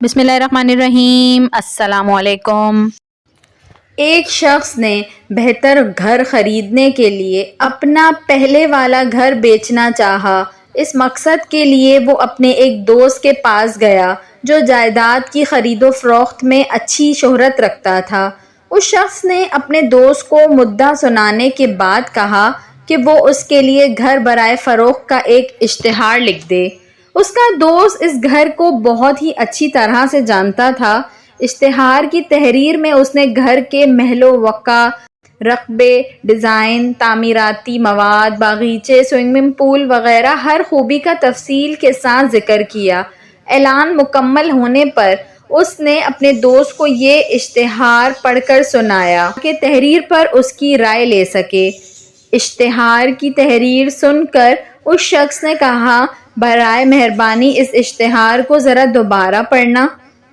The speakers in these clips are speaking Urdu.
بسم اللہ الرحمن الرحیم۔ السلام علیکم۔ ایک شخص نے بہتر گھر خریدنے کے لیے اپنا پہلے والا گھر بیچنا چاہا۔ اس مقصد کے لیے وہ اپنے ایک دوست کے پاس گیا جو جائیداد کی خرید و فروخت میں اچھی شہرت رکھتا تھا۔ اس شخص نے اپنے دوست کو مدعا سنانے کے بعد کہا کہ وہ اس کے لیے گھر برائے فروخت کا ایک اشتہار لکھ دے۔ اس کا دوست اس گھر کو بہت ہی اچھی طرح سے جانتا تھا۔ اشتہار کی تحریر میں اس نے گھر کے محل و وقع، رقبے، ڈیزائن، تعمیراتی مواد، باغیچے، سوئمنگ پول وغیرہ ہر خوبی کا تفصیل کے ساتھ ذکر کیا۔ اعلان مکمل ہونے پر اس نے اپنے دوست کو یہ اشتہار پڑھ کر سنایا کہ تحریر پر اس کی رائے لے سکے۔ اشتہار کی تحریر سن کر اس شخص نے کہا، برائے مہربانی اس اشتہار کو ذرا دوبارہ پڑھنا۔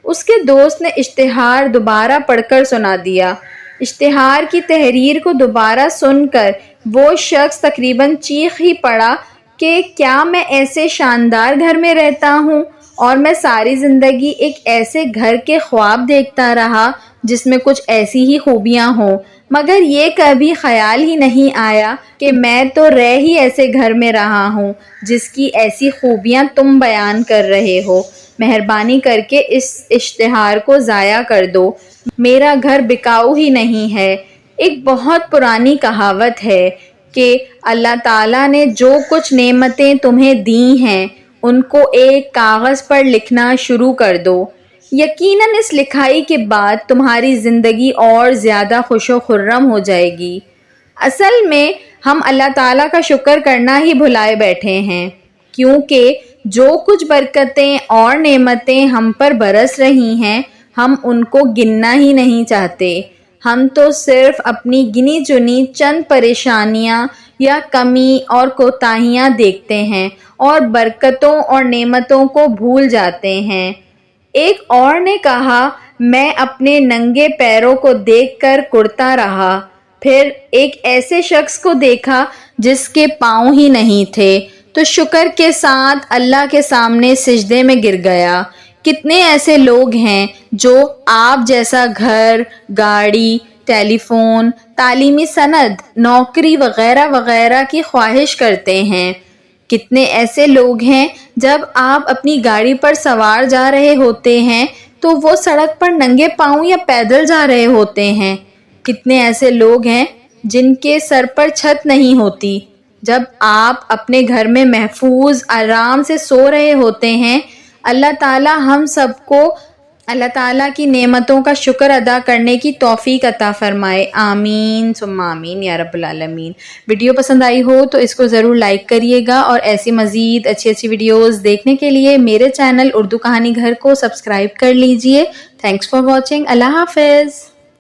اس کے دوست نے اشتہار دوبارہ پڑھ کر سنا دیا۔ اشتہار کی تحریر کو دوبارہ سن کر وہ شخص تقریباً چیخ ہی پڑا کہ کیا میں ایسے شاندار گھر میں رہتا ہوں اور میں ساری زندگی ایک ایسے گھر کے خواب دیکھتا رہا جس میں کچھ ایسی ہی خوبیاں ہوں، مگر یہ کبھی خیال ہی نہیں آیا کہ میں تو رہ ہی ایسے گھر میں رہا ہوں جس کی ایسی خوبیاں تم بیان کر رہے ہو۔ مہربانی کر کے اس اشتہار کو ضائع کر دو، میرا گھر بکاؤ ہی نہیں ہے۔ ایک بہت پرانی کہاوت ہے کہ اللہ تعالیٰ نے جو کچھ نعمتیں تمہیں دی ہیں ان کو ایک کاغذ پر لکھنا شروع کر دو۔ یقیناً اس لکھائی کے بعد تمہاری زندگی اور زیادہ خوش و خرم ہو جائے گی۔ اصل میں ہم اللہ تعالیٰ کا شکر کرنا ہی بھلائے بیٹھے ہیں، کیونکہ جو کچھ برکتیں اور نعمتیں ہم پر برس رہی ہیں ہم ان کو گننا ہی نہیں چاہتے۔ ہم تو صرف اپنی گنی چنی چند پریشانیاں یا کمی اور کوتاہیاں دیکھتے ہیں اور برکتوں اور نعمتوں کو بھول جاتے ہیں۔ ایک اور نے کہا، میں اپنے ننگے پیروں کو دیکھ کر کڑتا رہا، پھر ایک ایسے شخص کو دیکھا جس کے پاؤں ہی نہیں تھے تو شکر کے ساتھ اللہ کے سامنے سجدے میں گر گیا۔ کتنے ایسے لوگ ہیں جو آپ جیسا گھر، گاڑی، ٹیلی فون، تعلیمی سند، نوکری وغیرہ وغیرہ کی خواہش کرتے ہیں۔ کتنے ایسے لوگ ہیں جب آپ اپنی گاڑی پر سوار جا رہے ہوتے ہیں تو وہ سڑک پر ننگے پاؤں یا پیدل جا رہے ہوتے ہیں۔ کتنے ایسے لوگ ہیں جن کے سر پر چھت نہیں ہوتی۔ جب آپ اپنے گھر میں محفوظ آرام سے سو رہے ہوتے ہیں، اللہ تعالیٰ ہم سب کو اللہ تعالیٰ کی نعمتوں کا شکر ادا کرنے کی توفیق عطا فرمائے۔ آمین ثم آمین یا رب العالمین۔ ویڈیو پسند آئی ہو تو اس کو ضرور لائک کریے گا اور ایسی مزید اچھی ویڈیوز دیکھنے کے لیے میرے چینل اردو کہانی گھر کو سبسکرائب کر لیجئے۔ Thanks for watching. اللہ حافظ۔